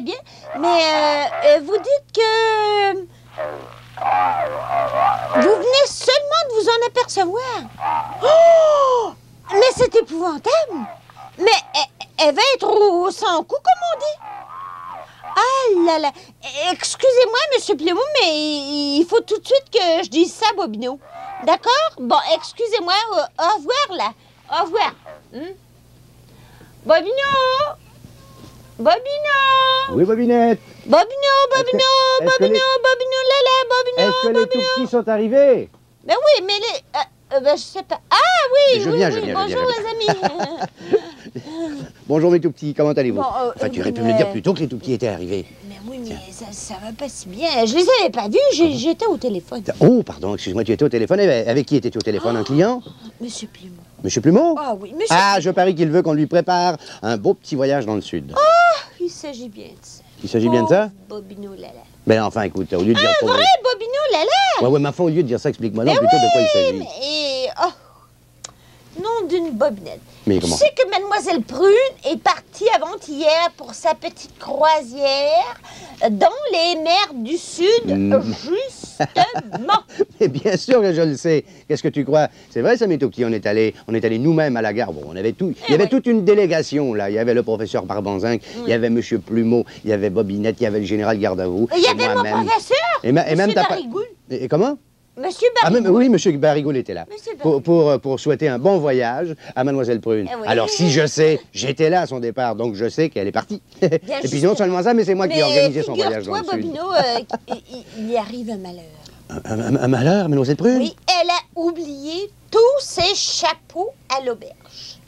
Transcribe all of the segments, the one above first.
Bien, mais vous dites que vous venez seulement de vous en apercevoir. Oh! Mais c'est épouvantable. Mais elle va être au sans coup, comme on dit. Ah là là. Excusez-moi, Monsieur Plumeau, mais il faut tout de suite que je dise ça à Bobino. D'accord? Bon, excusez-moi. Au revoir, là. Au revoir. Bobino! Bobino! Oui, Bobinette. Bobino, Bobino, Bobino, Bobino, lala, Bobino, Est-ce que les tout petits sont arrivés? Ben oui, mais les... ben, je sais pas. Ah oui, je oui, viens, oui. je viens. Bonjour les amis. Bonjour mes tout petits, comment allez-vous? Bon, enfin, tu aurais pu me le dire plus tôt que les tout petits étaient arrivés. Mais oui, mais ça va pas si bien. Je les avais pas vus, j'étais au téléphone. Oh, pardon, excuse-moi, tu étais au téléphone. Avec qui étais-tu au téléphone? Un client? Monsieur Plumeau. Monsieur Plumeau? Ah oui, monsieur. Ah, je parie qu'il veut qu'on lui prépare un beau petit voyage dans le sud. Ah, il s'agit bien de ça. Il s'agit bien de ça? Bobino lala. Ben enfin, écoute, au lieu de dire... Un vrai Bobino lala? Ouais, mais enfin, au lieu de dire ça, explique-moi donc plutôt de quoi il s'agit. Mais... Oh, nom d'une bobinette. Mais comment? Tu sais que Mademoiselle Prune est partie avant-hier pour sa petite croisière dans les mers du Sud, justement. Mais bien sûr que je le sais. Qu'est-ce que tu crois? C'est vrai, ça, mes tout petits, on est allés nous-mêmes à la gare. Bon, on avait tout. Il y avait toute une délégation, là. Il y avait le professeur Barbanzinc, il y avait Monsieur Plumeau, il y avait Bobinette, il y avait le général Garde-à-vous. Il y avait mon professeur, Monsieur Barigoul. Et comment? Monsieur Barigoul. Oui, Monsieur Barigoul était là. Pour souhaiter un bon voyage à Mademoiselle Prune. Oui. Alors, si je sais, j'étais là à son départ, donc je sais qu'elle est partie. Et puis non seulement ça, mais c'est moi qui ai organisé son voyage dans le sud. Bobino, il y arrive un malheur. Un malheur, Mademoiselle Prune? Oui, elle a oublié tous ses chapeaux à l'auberge.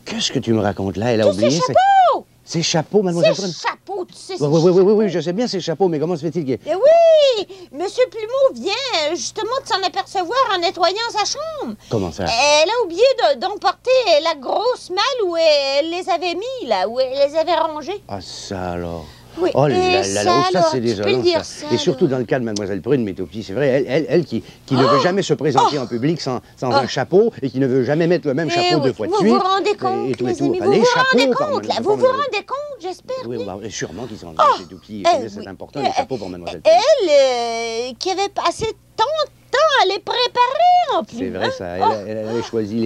Qu'est-ce que tu me racontes là? Elle a oublié ses chapeaux! Ses chapeaux, Mademoiselle Prune? Ses chapeaux, tu sais. Oui, je sais bien ses chapeaux, mais comment se fait-il que... Mais oui! Monsieur Plumeau vient justement de s'en apercevoir en nettoyant sa chambre. Comment ça? Elle a oublié d'emporter la grosse malle où elle les avait mis, là, où elle les avait rangés. Ah, ça alors? Oui. Oh là là, ça c'est désolant, ça. Et surtout dans le cas de Mademoiselle Prune, mes tout petits, c'est vrai, elle qui ne veut jamais se présenter en public sans un chapeau et qui ne veut jamais mettre le même chapeau deux fois de suite. Vous vous rendez compte, et tout, mes amis, Enfin, vous les vous chapeaux, rendez compte, là, vous vous rendez compte, j'espère. Oui, sûrement qu'ils s'en rendent compte, les tout petits, c'est important, les chapeaux pour Mademoiselle Prune. Elle, qui avait passé tant de temps à les préparer, en plus. C'est vrai, ça, elle avait choisi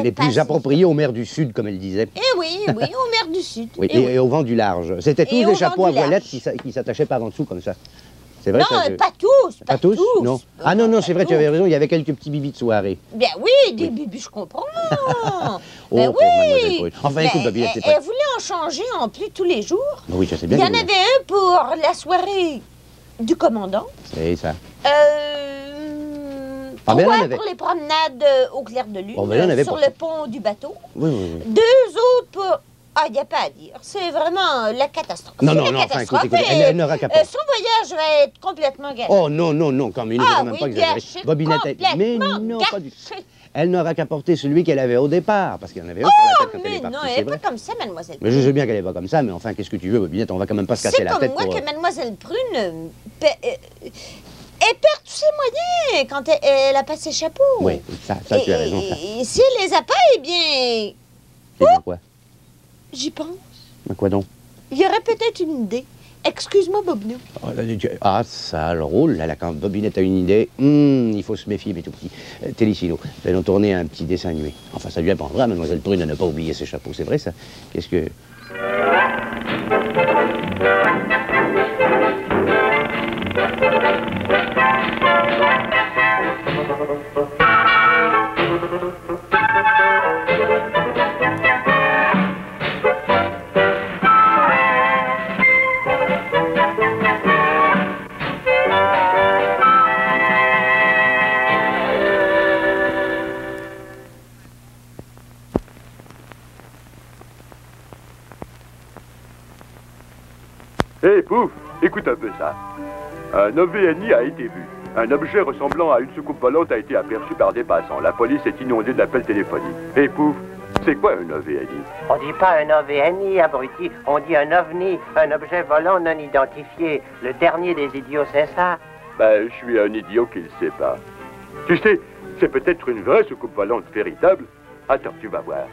les plus appropriés aux mers du Sud, comme elle disait. Eh oui, aux mers du Sud. Oui, et au vent du large. C'était tous des chapeaux à voilettes qui s'attachaient par en dessous, comme ça. C'est vrai, non, pas tous. Pas tous? Non. Ah non, c'est vrai, tu avais raison, il y avait quelques petits bibis de soirée. Bien oui, des bibis, je comprends. Ben oui. Enfin, écoute, Bobinette, c'est pas... Elle voulait en changer en plus tous les jours. Oui, je sais bien. Il y en avait un pour la soirée du commandant. C'est ça. Pour les promenades au clair de lune, sur le pont du bateau. Oui. Deux autres pour... Ah, il n'y a pas à dire. C'est vraiment la catastrophe. Non, enfin, écoute, elle n'aura qu'à pas. Son voyage va être complètement gâché. Oh, non, comme il ne faut même pas exagérer. Bobinette, mais non, pas du tout. Elle n'aura qu'à porter celui qu'elle avait au départ, parce qu'il y en avait un sur la tête quand elle est partie. Non, elle n'est pas comme ça, mademoiselle. Mais je sais bien qu'elle n'est pas comme ça, mais enfin, qu'est-ce que tu veux, Bobinette, on va quand même pas se casser la tête pour... C'est comme moi que mademoiselle Prune... Elle perd tous ses moyens quand elle n'a pas ses chapeaux. Oui, ça tu as raison. Et si elle les a pas, eh bien... Eh bien quoi? J'y pense. Mais quoi donc? Il y aurait peut-être une idée. Excuse-moi, Bobino. Ah, ça, le rôle, là, quand Bobinette a une idée, il faut se méfier, mes tout petits. Téléphilo, nous allons tourner un petit dessin animé. Enfin, ça lui apprendra, Mademoiselle Prune, à ne pas oublier ses chapeaux. C'est vrai, ça? Qu'est-ce que... Hé, Pouf, écoute un peu ça. Un OVNI a été vu. Un objet ressemblant à une soucoupe volante a été aperçu par des passants. La police est inondée d'appels téléphoniques. Hé, Pouf, c'est quoi un OVNI? On dit pas un OVNI, abruti. On dit un OVNI, un objet volant non identifié. Le dernier des idiots, c'est ça? Ben, je suis un idiot qui le sait pas. Tu sais, c'est peut-être une vraie soucoupe volante véritable. Attends, tu vas voir.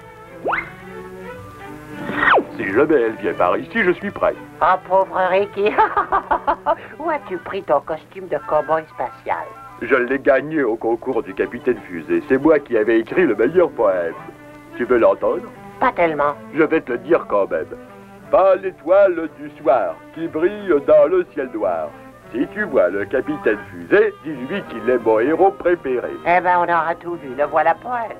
Si jamais elle vient par ici, je suis prêt. Ah, pauvre Ricky. Où as-tu pris ton costume de cow-boy spatial? Je l'ai gagné au concours du capitaine Fusée. C'est moi qui avais écrit le meilleur poème. Tu veux l'entendre? Pas tellement. Je vais te le dire quand même. Pas l'étoile du soir qui brille dans le ciel noir. Si tu vois le capitaine Fusée, dis-lui qu'il est mon héros préféré. Eh ben, on aura tout vu. Le voilà poète.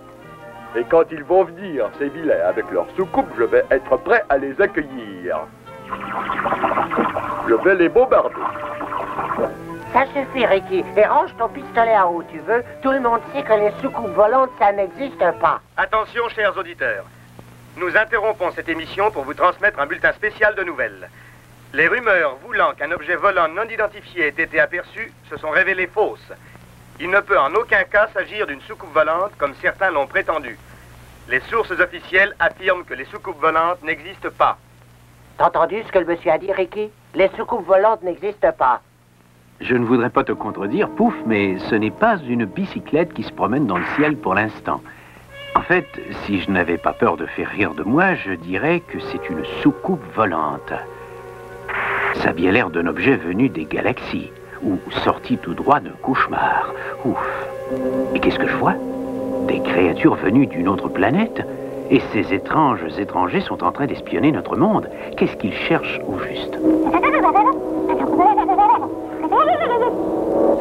Et quand ils vont venir, ces vilains, avec leur soucoupe, je vais être prêt à les accueillir. Je vais les bombarder. Ça suffit, Ricky. Et range ton pistolet à où tu veux. Tout le monde sait que les soucoupes volantes, ça n'existe pas. Attention, chers auditeurs. Nous interrompons cette émission pour vous transmettre un bulletin spécial de nouvelles. Les rumeurs voulant qu'un objet volant non identifié ait été aperçu se sont révélées fausses. Il ne peut en aucun cas s'agir d'une soucoupe volante comme certains l'ont prétendu. Les sources officielles affirment que les soucoupes volantes n'existent pas. T'as entendu ce que le monsieur a dit, Ricky? Les soucoupes volantes n'existent pas. Je ne voudrais pas te contredire, Pouf, mais ce n'est pas une bicyclette qui se promène dans le ciel pour l'instant. En fait, si je n'avais pas peur de faire rire de moi, je dirais que c'est une soucoupe volante. Ça a bien l'air d'un objet venu des galaxies, ou sorti tout droit d'un cauchemar. Ouf. Et qu'est-ce que je vois? Des créatures venues d'une autre planète? Et ces étranges étrangers sont en train d'espionner notre monde. Qu'est-ce qu'ils cherchent au juste?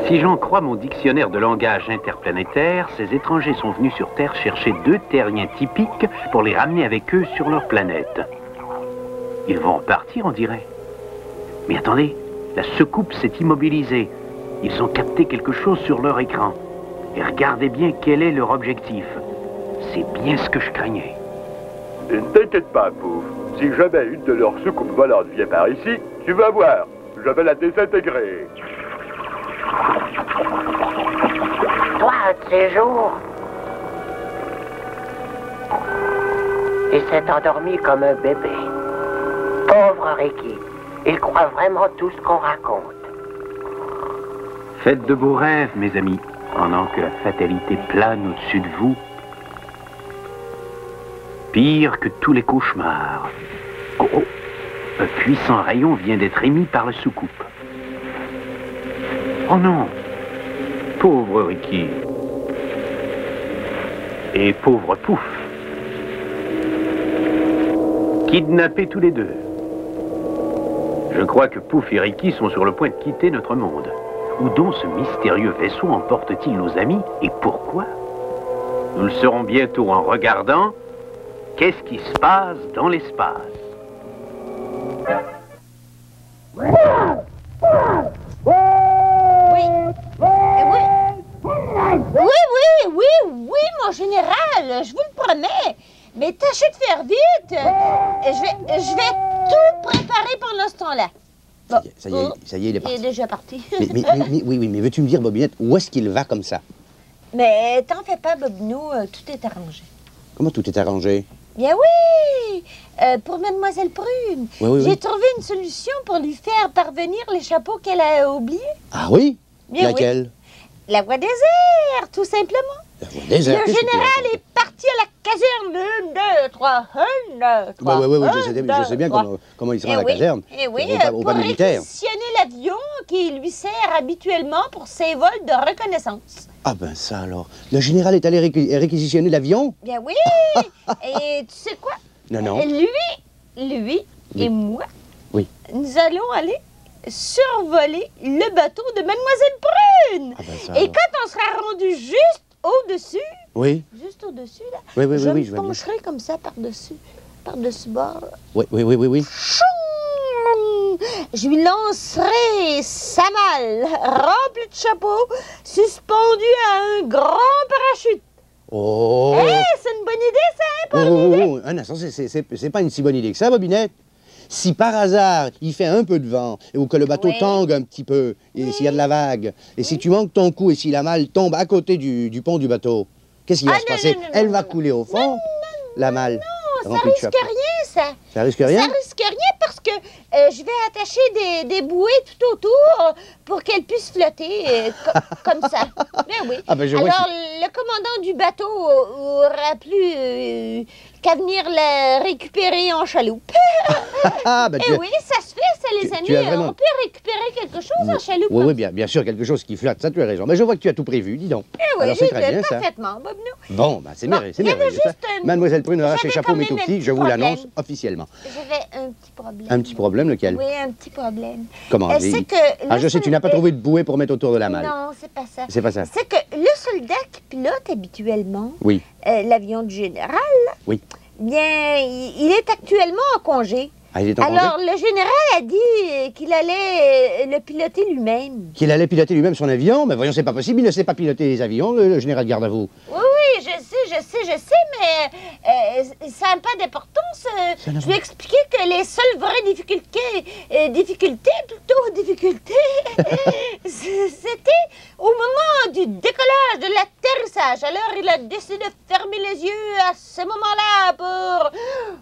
Si j'en crois mon dictionnaire de langage interplanétaire, ces étrangers sont venus sur Terre chercher 2 terriens typiques pour les ramener avec eux sur leur planète. Ils vont repartir, on dirait. Mais attendez, la soucoupe s'est immobilisée. Ils ont capté quelque chose sur leur écran. Et regardez bien quel est leur objectif. C'est bien ce que je craignais. Et ne t'inquiète pas, Pouf. Si jamais une de leurs soucoupes volantes vient par ici, tu vas voir. Je vais la désintégrer. Toi, un de ces jours. Il s'est endormi comme un bébé. Pauvre Ricky. Il croit vraiment tout ce qu'on raconte. Faites de beaux rêves, mes amis, pendant que la fatalité plane au-dessus de vous. Pire que tous les cauchemars. Oh, oh, un puissant rayon vient d'être émis par la soucoupe. Oh non! Pauvre Ricky. Et pauvre Pouf. Kidnappés tous les deux. Je crois que Pouf et Ricky sont sur le point de quitter notre monde. Où donc ce mystérieux vaisseau emporte-t-il nos amis et pourquoi? Nous le saurons bientôt en regardant Qu'est-ce qui se passe dans l'espace? Oui. Oui, mon général, je vous le promets. Mais tâchez de faire vite. Je vais tout préparer pendant ce temps-là. Bon, ça y est, il est parti. Il est déjà parti. Mais veux-tu me dire, Bobinette, où est-ce qu'il va comme ça? Mais t'en fais pas, Bobinou, tout est arrangé. Comment tout est arrangé? Bien oui, pour Mademoiselle Prune. Oui. J'ai trouvé une solution pour lui faire parvenir les chapeaux qu'elle a oubliés. Ah oui? Bien laquelle? Oui. La voie des airs, tout simplement. La voie des airs. Le général est parti à la caserne. 1, 2, 3, 1, 2, 3. Oui, je sais bien comment il sera à la caserne. Et oui, au pas militaire. réquisitionner l'avion qui lui sert habituellement pour ses vols de reconnaissance. Ah ben ça alors. Le général est allé réquisitionner l'avion? Bien oui. Et tu sais quoi? Non. Lui et moi, oui, nous allons aller survoler le bateau de Mademoiselle Prune. Ah ben ça, et quand on sera rendu juste au-dessus, oui, juste au-dessus, là, oui, je je me vois bien. pencherai comme ça par-dessus bord. Là. Oui. Choum! Je lui lancerai sa malle remplie de chapeaux, suspendue à un grand parachute. Oh! C'est une bonne idée, ça, hein, Pauline? Un instant, c'est pas une si bonne idée que ça, Bobinette. Si par hasard, il fait un peu de vent, ou que le bateau tangue un petit peu, et s'il y a de la vague, et si tu manques ton coup, et si la malle tombe à côté du pont du bateau, qu'est-ce qui va se passer? Elle va couler au fond, la malle. Non, ça risque rien, ça. Ça risque rien? Ça risque rien parce que je vais attacher des bouées tout autour pour qu'elle puisse flotter comme ça. Ben oui. Ah ben je Alors, vois le commandant du bateau aura plus qu'à venir la récupérer en chaloupe. Ah, ben Et oui, ça se fait, ça, les amis. vraiment... On peut récupérer quelque chose en chaloupe. Oui, bien sûr, quelque chose qui flotte, ça tu as raison. Mais je vois que tu as tout prévu, dis donc. Eh oui, alors c'est très bien, ça. parfaitement, Bobno. Bon, ben c'est merveilleux, c'est merveilleux. Mademoiselle Prunera chez Chapeau Métouki, je vous l'annonce officiellement. J'avais un petit problème. Un petit problème, lequel? Oui, un petit problème. Comment? C'est que Ah, je sais, tu n'as pas trouvé de bouée pour mettre autour de la malle. Non, c'est pas ça. C'est pas ça. C'est que le soldat qui pilote habituellement Oui. l'avion du général, Oui. bien, il est actuellement en congé. Ah, il est en Alors, congé? le général a dit qu'il allait le piloter lui-même. Qu'il allait piloter lui-même son avion? Mais voyons, c'est pas possible, il ne sait pas piloter les avions, le général garde à vous. Oui, je sais, mais ça n'a pas d'importance. Je lui ai expliqué que les seules vraies difficultés, c'était au moment du décollage de l'atterrissage. Alors, il a décidé de fermer les yeux à ce moment-là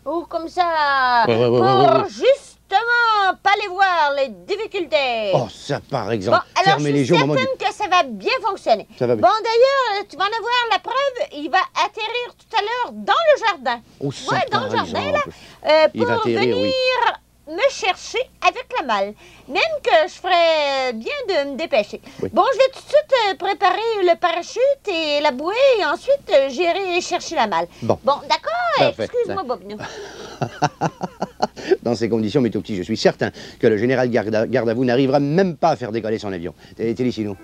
pour comme ça, pour justement pas les voir, les difficultés. Oh, ça, par exemple, bon, alors, fermer les yeux au moment du... que ça va bien fonctionner. Ça va bien. Bon, d'ailleurs, tu vas en avoir la preuve, il va atterrir tout à l'heure dans le jardin. Oh, ça, Ouais, dans par le jardin, exemple. là, Il va pour atterrir, venir me chercher avec la malle. Même que je ferais bien de me dépêcher. Oui. Bon, je vais tout de suite préparer le parachute et la bouée, et ensuite, j'irai chercher la malle. Bon. Bon, d'accord? Parfait. Excuse-moi, Bobno. Dans ces conditions, mes tout petits, je suis certain que le général garde à vous n'arrivera même pas à faire décoller son avion. Télésinou.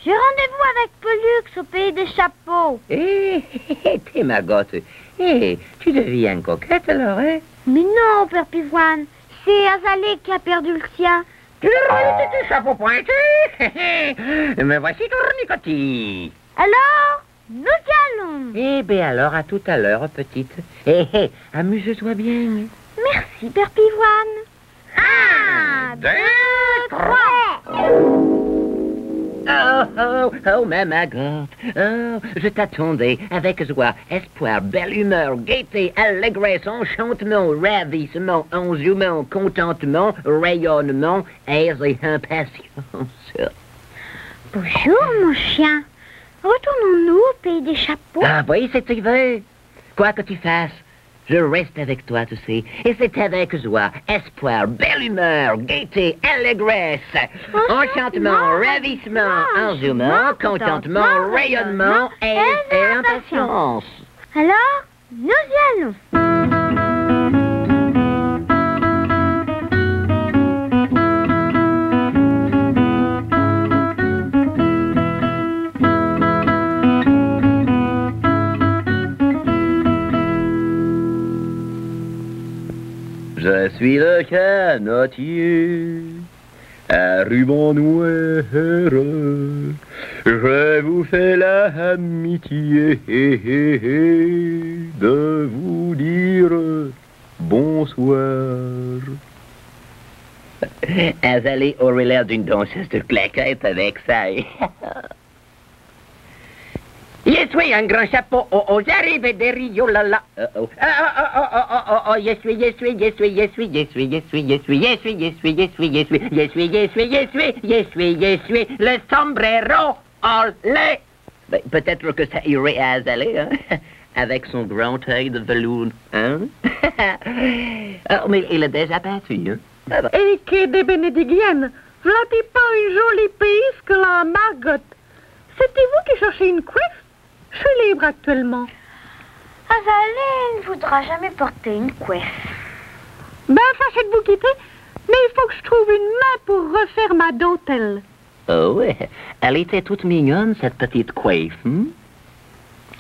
J'ai rendez-vous avec Pollux au pays des chapeaux. T'es Margotte. Tu deviens coquette alors, hein? Mais non, Père Pivoine. C'est Azalée qui a perdu le sien. Tu as tes chapeaux pointus. Me voici tournicotis. Alors, nous y allons. Eh bien alors, à tout à l'heure, petite. Amuse-toi bien. Merci, Père Pivoine. 1, 2, 3. Oh, ma Margotte. Oh, je t'attendais avec joie, espoir, belle humeur, gaieté, allégresse, enchantement, ravissement, enjouement, contentement, rayonnement, aise et impatience. Bonjour, mon chien. Retournons-nous au pays des chapeaux. Ah oui, c'est hiver. Quoi que tu fasses, je reste avec toi, tu sais. Et c'est avec joie, espoir, belle humeur, gaieté, allégresse, enchantement, ravissement, enjouement, contentement, rayonnement, aise et impatience. Alors, nous y allons. Je suis le canotier, à ruban noir. Je vous fais l'amitié de vous dire bonsoir. Azalée aurait l'air d'une danseuse de claquettes avec ça. Je suis un grand chapeau, j'arrive de Rio, là, là. Je suis le sombrero en lait. Ben, peut-être que ça irait à Azalée, hein, avec son grand œil de velours, hein. Oh, mais il est déjà parti, hein. Et que des bénédictiennes, voilà pas une jolie pays que la Margotte. C'était vous qui cherchez une coiffe? Je suis libre actuellement. Azalée ne voudra jamais porter une coiffe. Ben, fâchez de vous quitter. Mais il faut que je trouve une main pour refaire ma dentelle. Oh ouais, elle était toute mignonne, cette petite coiffe.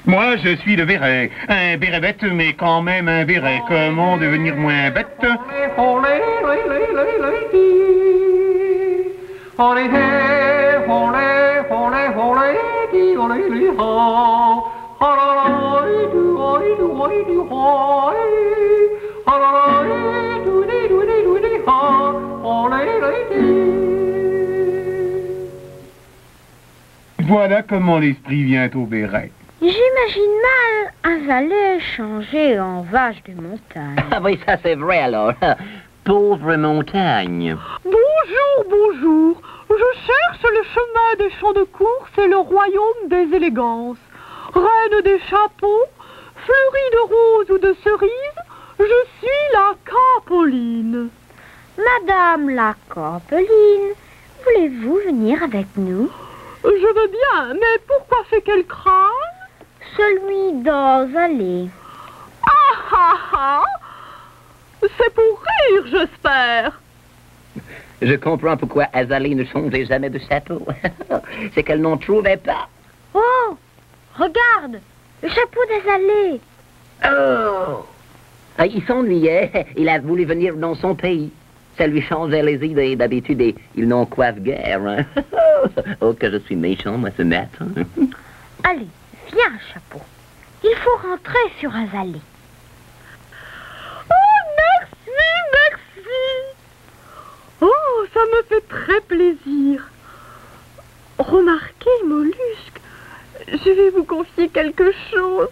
Moi, je suis le béret. Un béret bête, mais quand même un béret. Comment devenir moins bête? Voilà comment l'esprit vient au béret. J'imagine mal un valet changé en vache de montagne. Ah oui, ça c'est vrai alors. Pauvre montagne. Bonjour, bonjour. Je cherche le chemin des champs de course et le royaume des élégances. Reine des chapeaux, fleurie de roses ou de cerises, je suis la Capeline. Madame la Capeline, voulez-vous venir avec nous? Je veux bien, mais pourquoi fait quel crâne? Celui d'Azalée. Ah ah ah! C'est pour rire, j'espère. Je comprends pourquoi Azalée ne changeait jamais de chapeau. C'est qu'elle n'en trouvait pas. Oh! Regarde! Le chapeau d'Azalée. Oh! Ah, il s'ennuyait. Il a voulu venir dans son pays. Ça lui changeait les idées. D'habitude, ils n'en coiffent guère. Hein? Oh, que je suis méchant, moi, ce matin. Allez, viens, chapeau. Il faut rentrer sur Azalée. Oh, merci, merci. Oh, ça me fait très plaisir. Remarquez, Mollusque, je vais vous confier quelque chose.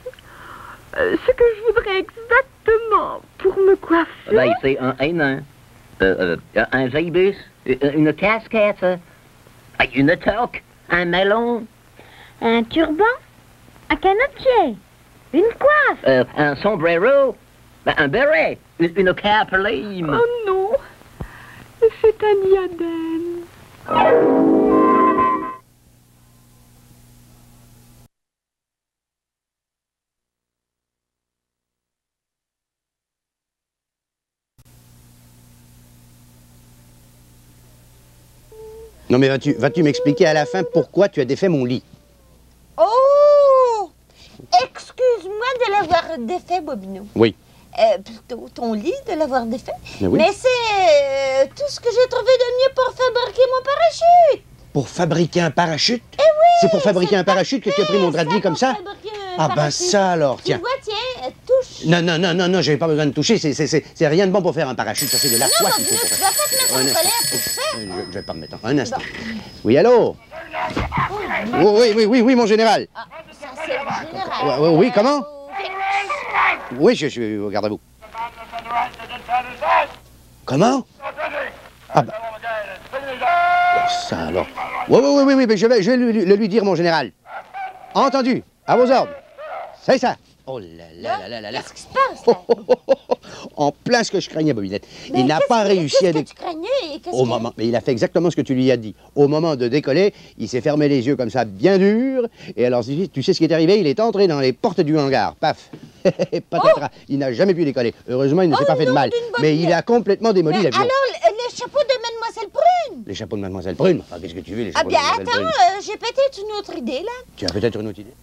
Ce que je voudrais exactement pour me coiffer. Là, c'est un nain. Un gibus, une casquette, une toque, un melon. Un turban, un canotier, une coiffe. Un sombrero, un béret, une capeline. Oh non, c'est un diadème. Non mais vas-tu m'expliquer à la fin pourquoi tu as défait mon lit? Oh! Excuse-moi de l'avoir défait, Bobino. Oui. Plutôt ton lit de l'avoir défait. Mais oui. Mais c'est tout ce que j'ai trouvé de mieux pour fabriquer mon parachute. Pour fabriquer un parachute? Eh oui! C'est pour fabriquer un parachute que tu as pris mon drap de lit comme ça? Ah ben ça alors, tiens. Tu vois, tiens, touche. Non, j'avais pas besoin de toucher, c'est rien de bon pour faire un parachute, ça c'est de la soie qu'il faut pour Tu faire. vas pas te mettre en colère pour ça. Je vais pas me mettre un instant. Oui, allô? Oui, mon général. Ah, ça c'est le général. Oui, comment? Oui, je suis au garde à vous. Comment? Ah ben... Oh, ça alors. Oui, mais je vais le lui dire, mon général. Entendu, à vos ordres. C'est ça. Oh là. Qu'est-ce qui se passe, là? En plein ce que je craignais, Bobinette. Mais Il n'a pas réussi à... Qu'est-ce que tu craignais? Au moment, mais il a fait exactement ce que tu lui as dit. Au moment de décoller, il s'est fermé les yeux comme ça, bien dur. Et alors, tu sais ce qui est arrivé? Il est entré dans les portes du hangar. Paf. Patatras. Il n'a jamais pu décoller. Heureusement, il ne s'est pas fait de mal. Mais il a complètement démoli l'avion. Alors, les chapeaux de Mademoiselle Prune? Les chapeaux de Mademoiselle Prune? Enfin, qu'est-ce que tu veux, les Ah chapeaux bien, de Mademoiselle Prune? attends, j'ai peut-être une autre idée, là. Tu as peut-être une autre idée?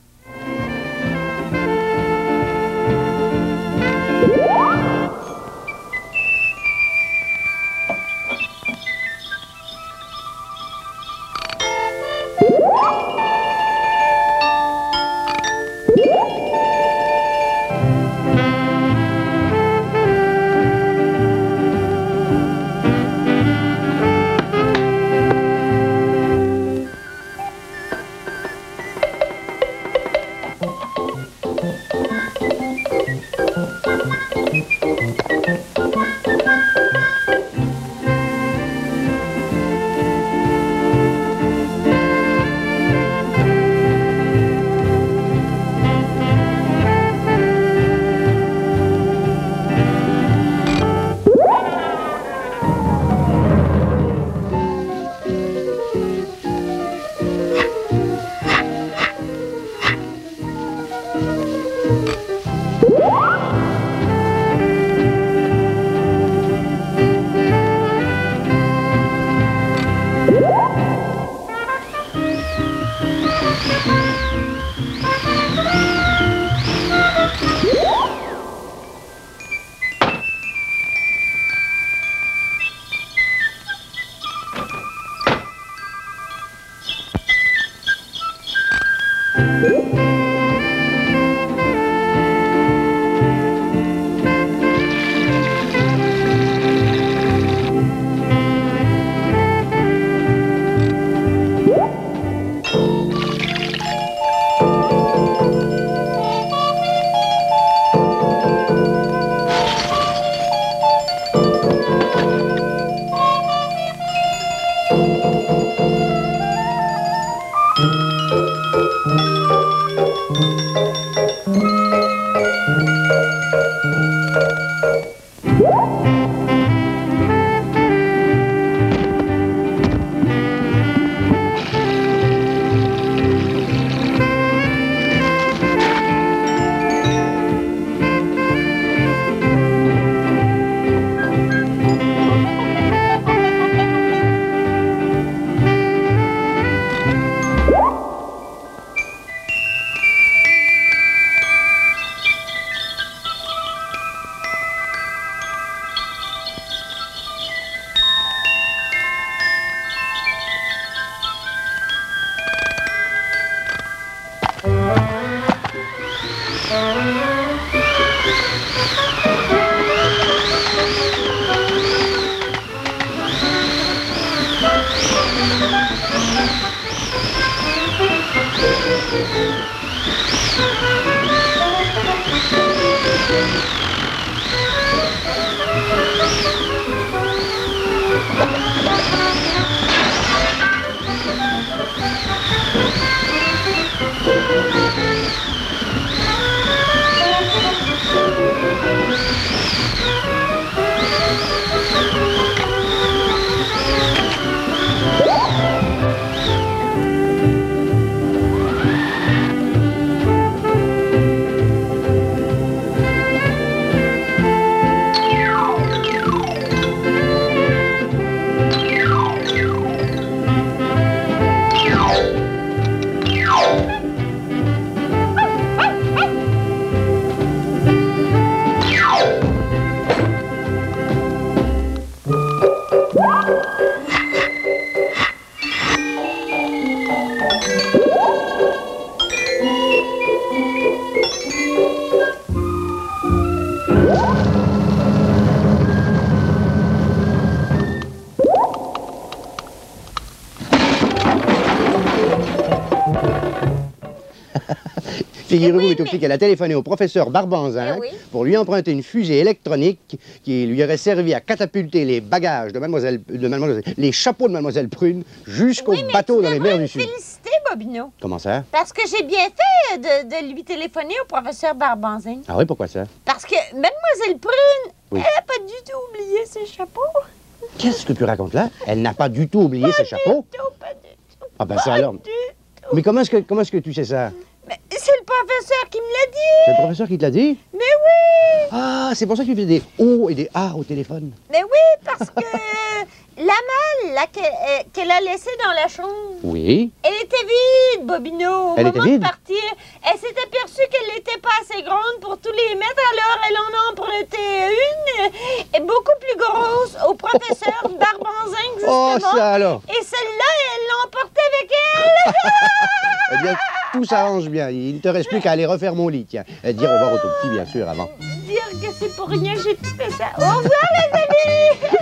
Figurez-vous, Mitoufli, qu'elle a téléphoné au professeur Barbanzin pour lui emprunter une fusée électronique qui lui aurait servi à catapulter les bagages de mademoiselle les chapeaux de mademoiselle Prune jusqu'au bateau dans les mers du Sud. Félicité, Bobino. Comment ça? Parce que j'ai bien fait de lui téléphoner au professeur Barbanzin. Ah oui, pourquoi ça? Parce que mademoiselle Prune, elle n'a pas du tout oublié ses chapeaux. Qu'est-ce que tu racontes là? Elle n'a pas du tout oublié ses chapeaux? Pas du tout. Ah ben ça alors. Mais comment est-ce que tu sais ça? Mais c'est le professeur qui me l'a dit. C'est le professeur qui te l'a dit? Mais oui. Ah, c'est pour ça que tu fais des O et des A au téléphone. Mais oui, parce que la malle là, qu'elle a laissée dans la chambre, Oui. elle était vide, Bobino. Elle Au était moment vide? de partir, elle s'est aperçue qu'elle n'était pas assez grande pour tous les mettre, alors elle en a emprunté une, et beaucoup plus grosse, au professeur Barbanzin, justement. Oh, ça alors. Et celle-là, elle l'a emportée avec elle. Eh bien, tout s'arrange bien. Il ne te reste plus qu'à aller refaire mon lit, tiens. Et dire au revoir au tout petit, bien sûr, avant. Dire que c'est pour rien que j'ai tout fait ça. Au revoir, les amis.